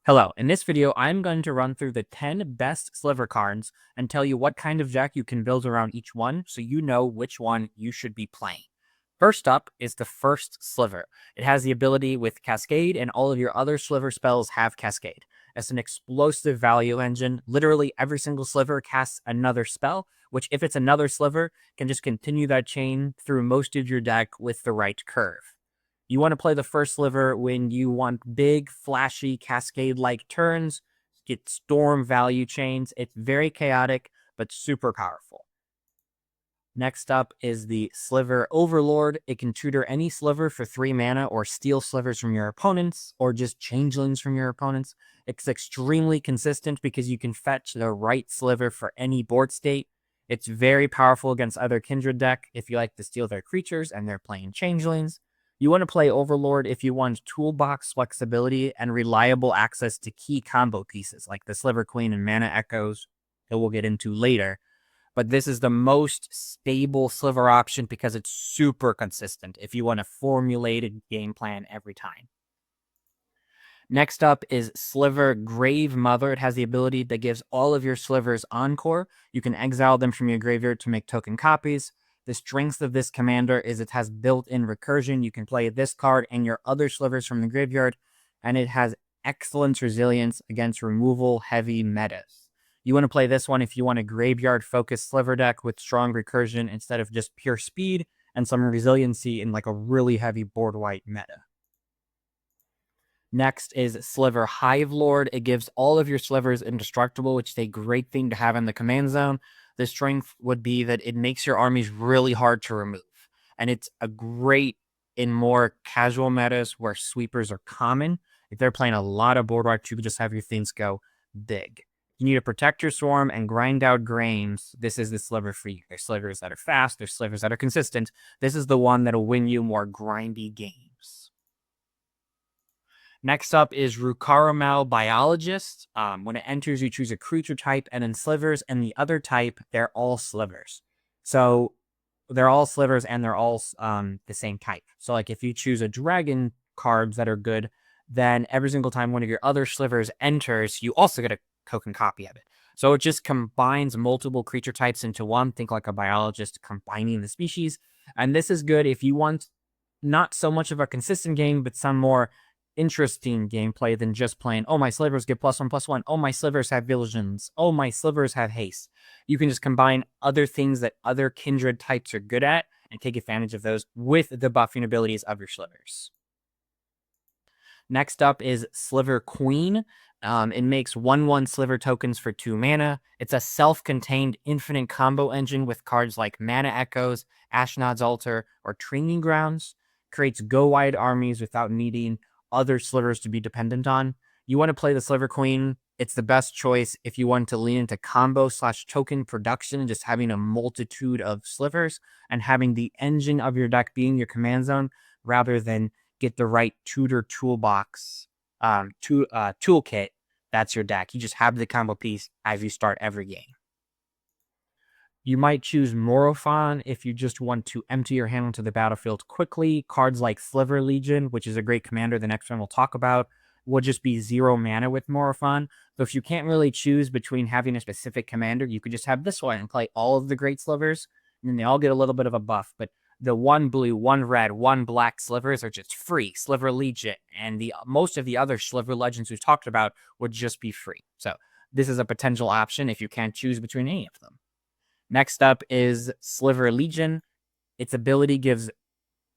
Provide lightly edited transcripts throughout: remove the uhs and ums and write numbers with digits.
Hello, in this video, I'm going to run through the 10 best Sliver cards and tell you what kind of deck you can build around each one so you know which one you should be playing. First up is the First Sliver. It has the ability with Cascade, and all of your other Sliver spells have Cascade. It's an explosive value engine. Literally every single Sliver casts another spell, which if it's another Sliver, can just continue that chain through most of your deck with the right curve. You want to play the First Sliver when you want big, flashy, cascade-like turns, get storm value chains. It's very chaotic, but super powerful. Next up is the Sliver Overlord. It can tutor any Sliver for 3 mana or steal Slivers from your opponents or just changelings from your opponents. It's extremely consistent because you can fetch the right Sliver for any board state. It's very powerful against other Kindred deck if you like to steal their creatures and they're playing changelings. You want to play Overlord if you want toolbox flexibility and reliable access to key combo pieces like the Sliver Queen and Mana Echoes that we'll get into later. But this is the most stable Sliver option because it's super consistent if you want a formulated game plan every time. Next up is Sliver Gravemother. It has the ability that gives all of your Slivers Encore. You can exile them from your graveyard to make token copies. The strength of this commander is it has built-in recursion. You can play this card and your other Slivers from the graveyard, and it has excellent resilience against removal-heavy metas. You want to play this one if you want a graveyard-focused Sliver deck with strong recursion instead of just pure speed and some resiliency in like a really heavy board-white meta. Next is Sliver Hivelord. It gives all of your Slivers indestructible, which is a great thing to have in the command zone. The strength would be that it makes your armies really hard to remove. And it's a great in more casual metas where sweepers are common. If they're playing a lot of board wipe, you can just have your things go big. You need to protect your swarm and grind out grains. This is the Sliver for you. There's Slivers that are fast. There's Slivers that are consistent. This is the one that'll win you more grindy games. Next up is Recursion Biologist. When it enters, you choose a creature type and then Slivers, and the other type, they're all Slivers. So they're all Slivers and they're all the same type. So like if you choose a dragon cards that are good, then every single time one of your other Slivers enters, you also get a token copy of it. So it just combines multiple creature types into one. Think like a biologist combining the species. And this is good if you want not so much of a consistent game, but some more interesting gameplay than just playing, oh, my Slivers get +1/+1. Oh, my Slivers have visions. Oh, my Slivers have haste. You can just combine other things that other kindred types are good at and take advantage of those with the buffing abilities of your Slivers. Next up is Sliver Queen. It makes 1/1 Sliver tokens for 2 mana. It's a self-contained infinite combo engine with cards like Mana Echoes, Ashnod's Altar, or Training Grounds. Creates go-wide armies without needing other Slivers to be dependent on. You want to play the Sliver Queen. It's the best choice if you want to lean into combo/token production, just having a multitude of Slivers and having the engine of your deck being your command zone rather than get the right tutor toolbox toolkit. That's your deck. You just have the combo piece as you start every game. You might choose Morophon if you just want to empty your hand onto the battlefield quickly. Cards like Sliver Legion, which is a great commander, the next one we'll talk about, will just be 0 mana with Morophon. So if you can't really choose between having a specific commander, you could just have this one and play all of the great Slivers, and then they all get a little bit of a buff. But the 1 blue, 1 red, 1 black Slivers are just free. Sliver Legion and most of the other Sliver Legends we've talked about would just be free. So this is a potential option if you can't choose between any of them. Next up is Sliver Legion. Its ability gives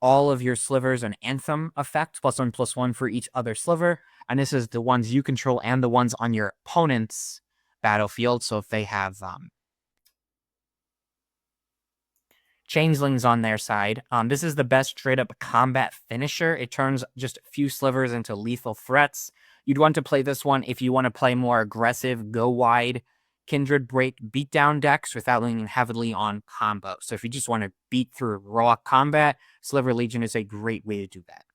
all of your Slivers an Anthem effect, +1/+1 for each other Sliver. And this is the ones you control and the ones on your opponent's battlefield. So if they have changelings on their side, this is the best straight-up combat finisher. It turns just a few Slivers into lethal threats. You'd want to play this one if you want to play more aggressive, go-wide, Kindred break beatdown decks without leaning heavily on combo. So if you just want to beat through raw combat, Sliver Legion is a great way to do that.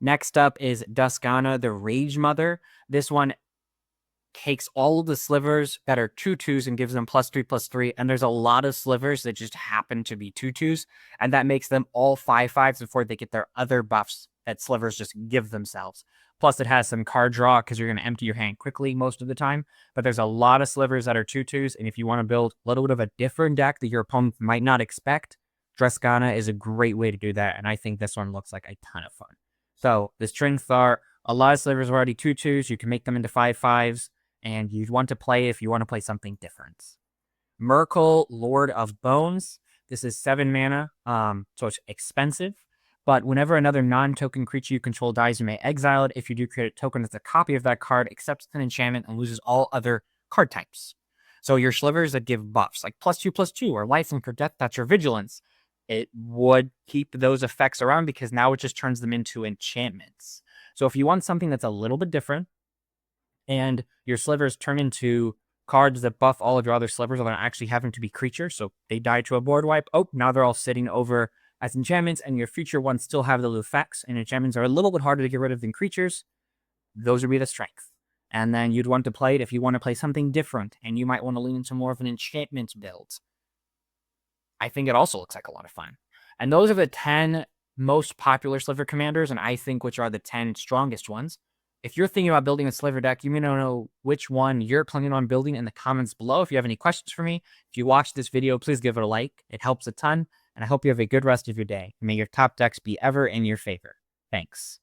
Next up is Duskana, the Rage Mother. This one takes all of the Slivers that are 2/2s and gives them +3/+3. And there's a lot of Slivers that just happen to be 2/2s. And that makes them all 5/5s before they get their other buffs that slivers just give themselves. Plus, it has some card draw because you're going to empty your hand quickly most of the time. But there's a lot of slivers that are 2/2s, and if you want to build a little bit of a different deck that your opponent might not expect, Dreskana is a great way to do that, and I think this one looks like a ton of fun. So the strengths are a lot of slivers are already 2/2s. You can make them into 5/5s, and you want to play if you want to play something different. Merkle, Lord of Bones. This is 7 mana, so it's expensive. But whenever another non-token creature you control dies, you may exile it. If you do create a token that's a copy of that card, accepts an enchantment, and loses all other card types. So your slivers that give buffs, like +2/+2, or lifelink or death touch or vigilance, it would keep those effects around because now it just turns them into enchantments. So if you want something that's a little bit different, and your slivers turn into cards that buff all of your other slivers without actually having to be creatures, so they die to a board wipe, oh, now they're all sitting over as enchantments, and your future ones still have those effects, and enchantments are a little bit harder to get rid of than creatures, those would be the strength. And then you'd want to play it if you want to play something different, and you might want to lean into more of an enchantment build. I think it also looks like a lot of fun. And those are the 10 most popular Sliver commanders, and I think which are the 10 strongest ones. If you're thinking about building a Sliver deck, you may not know which one you're planning on building in the comments below. If you have any questions for me, if you watched this video, please give it a like. It helps a ton, and I hope you have a good rest of your day. May your top decks be ever in your favor. Thanks.